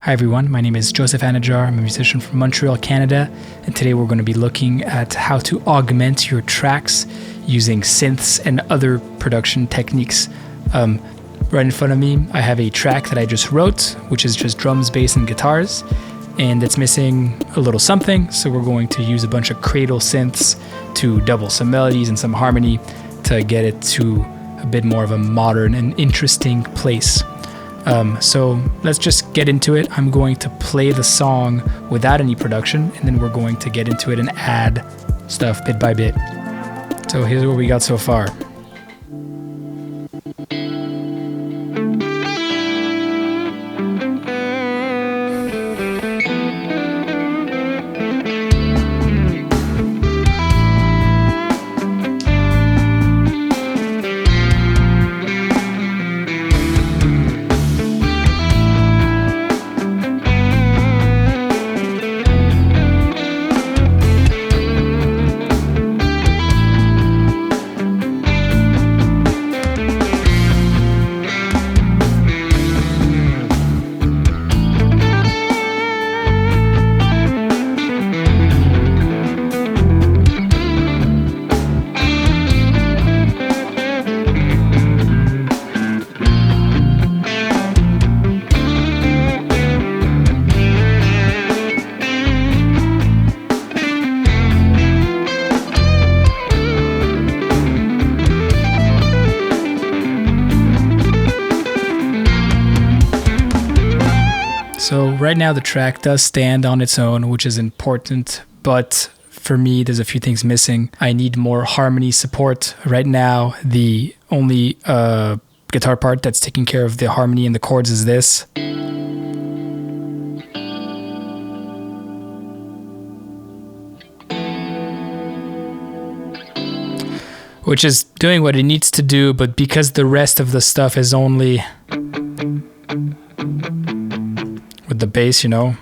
Hi everyone, my name is Joseph Anajar. I'm a musician from Montreal, Canada, and today we're going to be looking at how to augment your tracks using synths and other production techniques. Right in front of me, I have a track that I just wrote, which is just drums, bass, and guitars, and it's missing a little something, so we're going to use a bunch of cradle synths to double some melodies and some harmony to get it to a bit more of a modern and interesting place. So let's just get into it. I'm going to play the song without any production, and then we're going to get into it and add stuff bit by bit. So here's what we got so far. So right now the track does stand on its own, which is important, but for me there's a few things missing. I need more harmony support. Right now the only guitar part that's taking care of the harmony and the chords is this. Which is doing what it needs to do, but because the rest of the stuff is only with the bass, you know,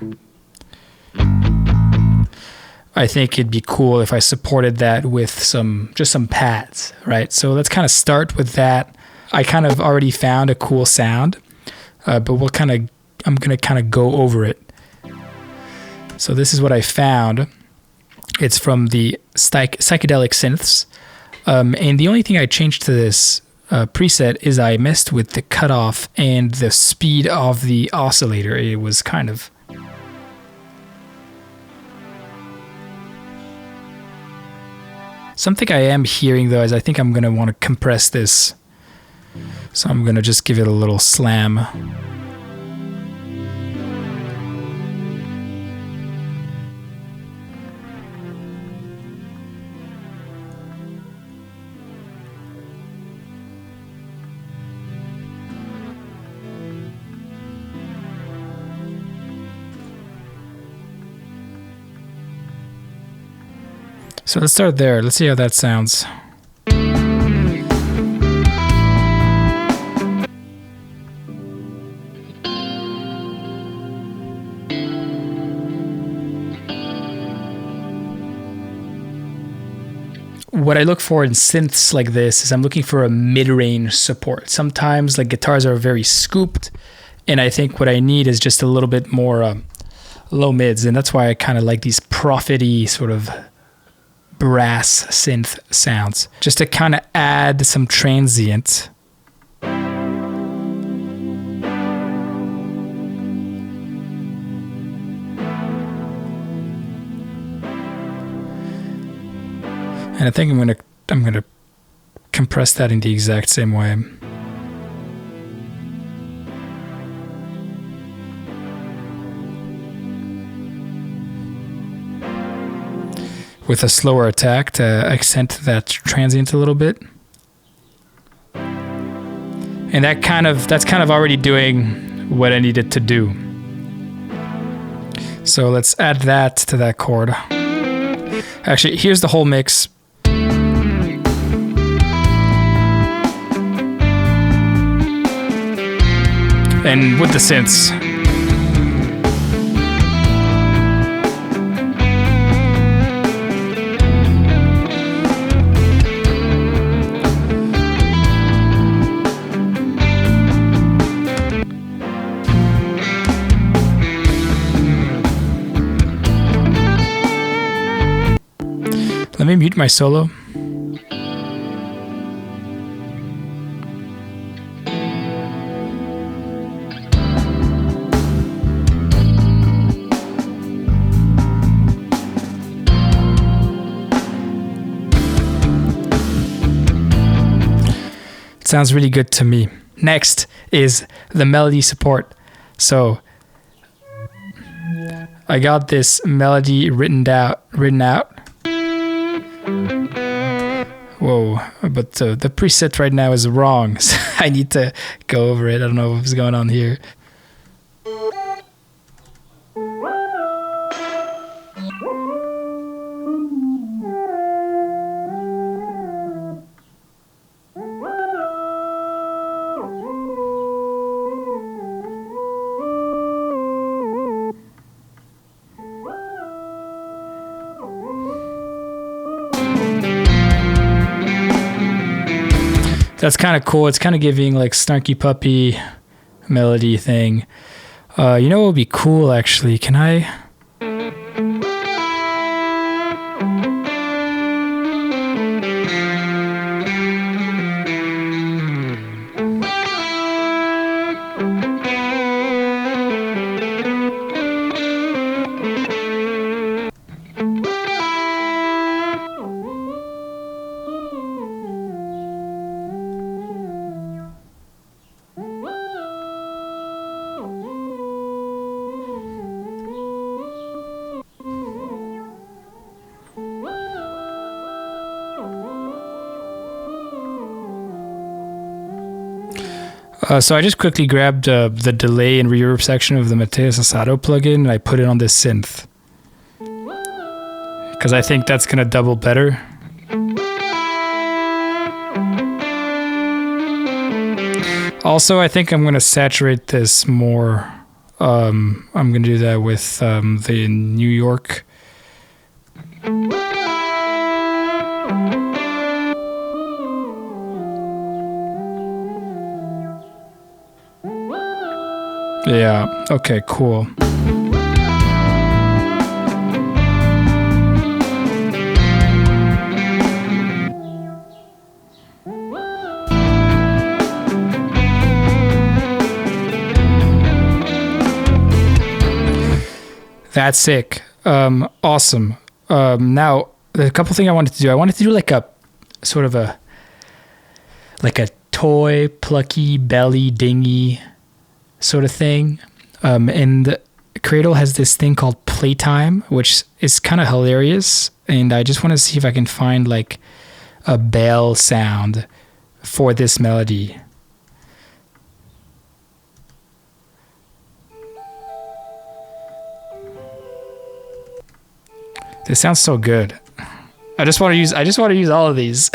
I think it'd be cool if I supported that with some pads, right? So let's kind of start with that. I kind of already found a cool sound, but I'm gonna kind of go over it. So this is what I found. It's from the psychedelic synths, and the only thing I changed to this preset is I messed with the cutoff and the speed of the oscillator. It was kind of something I am hearing though is I think I'm gonna want to compress this, so I'm gonna just give it a little slam. So let's start there. Let's see how that sounds. What I look for in synths like this is I'm looking for a mid-range support. Sometimes like guitars are very scooped, and I think what I need is just a little bit more low mids, and that's why I kind of like these prophet-y sort of brass synth sounds, just to kind of add some transient. And I think I'm gonna compress that in the exact same way. With a slower attack to accent that transient a little bit. And that's kind of already doing what I needed to do. So let's add that to that chord. Actually, here's the whole mix. And with the synths. Let me mute my solo. Sounds really good to me. Next is the melody support. So I got this melody written out. Whoa, but the preset right now is wrong. So I need to go over it. I don't know what's going on here. That's kind of cool. It's kind of giving like Snarky Puppy melody thing. You know what would be cool actually? Can I? So I just quickly grabbed the delay and reverb section of the Mateus Asado plugin and I put it on this synth. Because I think that's going to double better. Also, I think I'm going to saturate this more. I'm going to do that with the New York. Yeah, okay, cool. That's sick. Awesome. Now, the couple things I wanted to do. I wanted to do like a sort of a toy, plucky, belly, dingy sort of thing. And Cradle has this thing called Playtime, which is kind of hilarious. And I just want to see if I can find like a bell sound for this melody. This sounds so good. I just want to use all of these.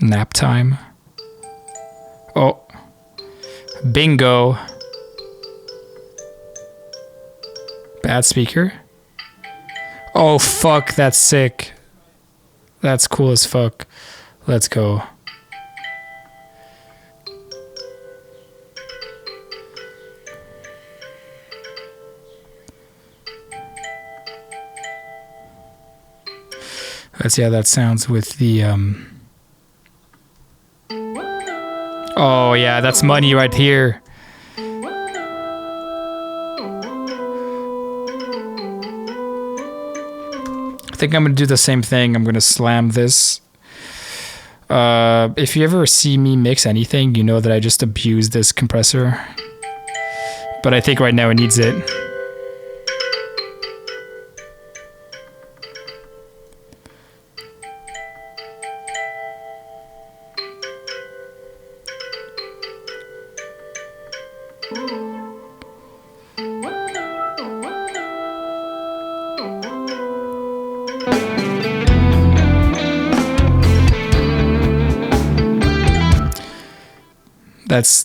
Nap time. Oh. Bingo. Bad speaker. Oh fuck, that's sick. That's cool as fuck. Let's go. Let's see how that sounds with the Oh yeah, that's money right here. I think I'm gonna do the same thing. I'm gonna slam this. If you ever see me mix anything, you know that I just abuse this compressor. But I think right now it needs it.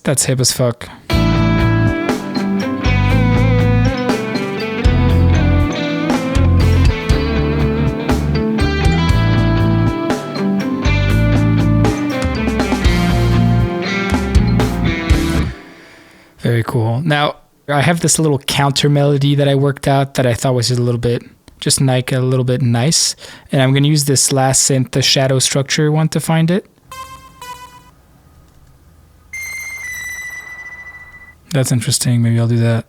That's hip as fuck. Very cool. Now, I have this little counter melody that I worked out that I thought was just a little bit nice. And I'm going to use this last synth, the shadow structure one, to find it. That's interesting. Maybe I'll do that.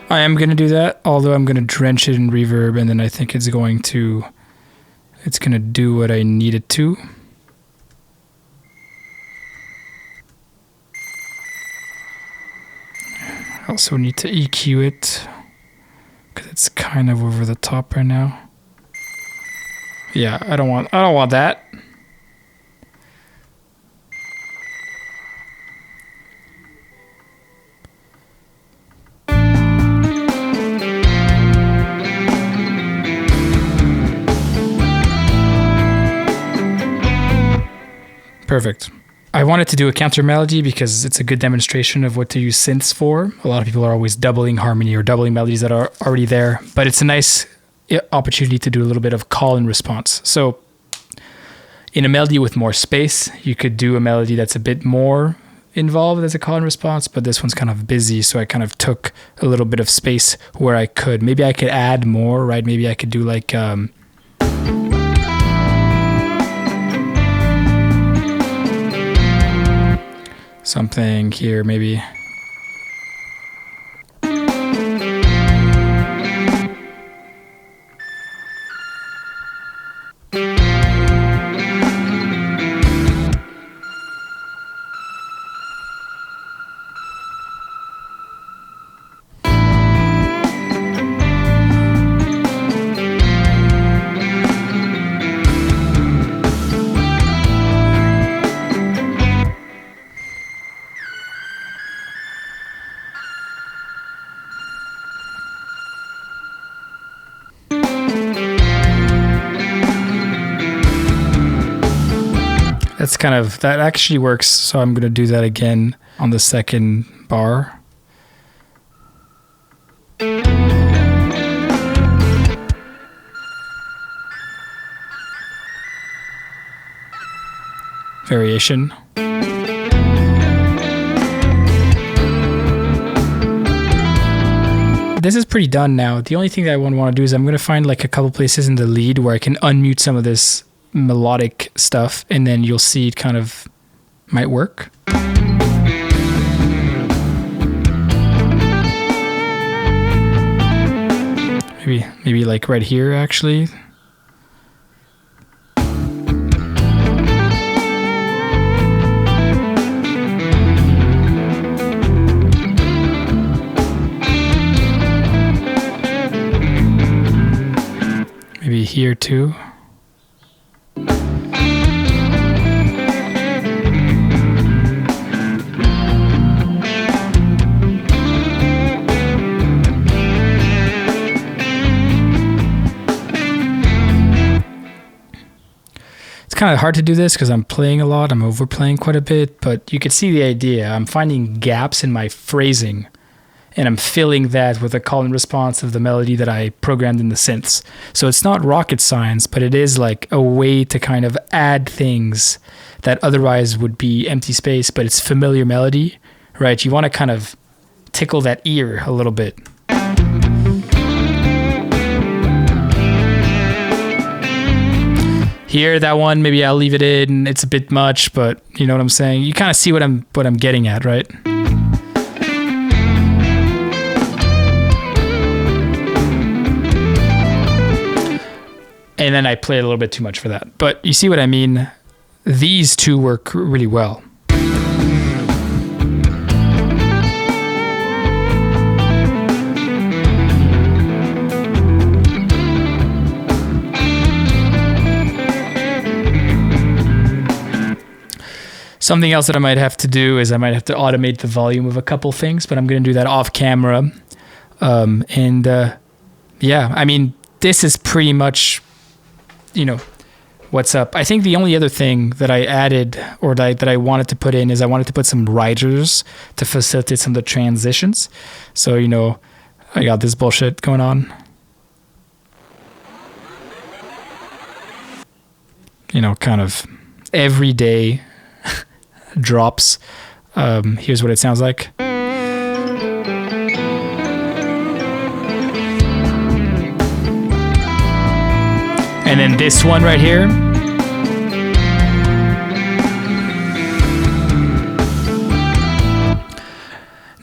I am going to do that, although I'm going to drench it in reverb, and then I think it's going to do what I need it to. I also need to EQ it, because it's kind of over the top right now. Yeah, I don't want that. Perfect. I wanted to do a counter melody because it's a good demonstration of what to use synths for. A lot of people are always doubling harmony or doubling melodies that are already there, but it's a nice opportunity to do a little bit of call and response. So in a melody with more space, you could do a melody that's a bit more involved as a call and response, but this one's kind of busy, so I kind of took a little bit of space where I could. Maybe I could add more, right? Maybe I could do like... something here, maybe. That actually works, so I'm going to do that again on the second bar. Variation. This is pretty done now. The only thing that I want to do is I'm going to find like a couple places in the lead where I can unmute some of this melodic stuff, and then you'll see it kind of might work. Maybe like right here actually. Maybe here too. Kind of hard to do this because I'm playing a lot, I'm overplaying quite a bit, but you can see the idea. I'm finding gaps in my phrasing, and I'm filling that with a call and response of the melody that I programmed in the synths. So it's not rocket science, but it is like a way to kind of add things that otherwise would be empty space, but it's familiar melody, right? You want to kind of tickle that ear a little bit. Here, that one, maybe I'll leave it in. It's a bit much, but you know what I'm saying? You kind of see what I'm getting at, right? And then I played a little bit too much for that. But you see what I mean? These two work really well. Something else that I might have to do is I might have to automate the volume of a couple things, but I'm going to do that off camera. Yeah, I mean, this is pretty much, you know, what's up. I think the only other thing that I added or that I wanted to put in is I wanted to put some riders to facilitate some of the transitions. So, you know, I got this bullshit going on. You know, kind of everyday drops. Here's what it sounds like. And then this one right here.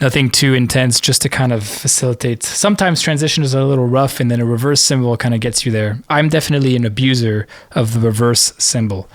Nothing too intense, just to kind of facilitate. Sometimes transition is a little rough, and then a reverse cymbal kind of gets you there. I'm definitely an abuser of the reverse cymbal.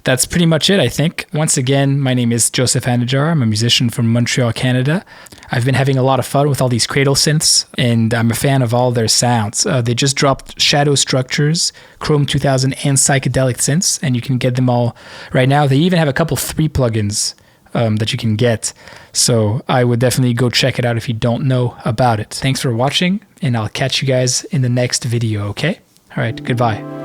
That's pretty much it, I think. Once again, my name is Joseph Hanajar. I'm a musician from Montreal, Canada. I've been having a lot of fun with all these cradle synths, and I'm a fan of all their sounds. They just dropped Shadow Structures, Chrome 2000, and Psychedelic Synths, and you can get them all right now. They even have a couple 3 plugins that you can get. So I would definitely go check it out if you don't know about it. Thanks for watching, and I'll catch you guys in the next video, okay? All right, goodbye.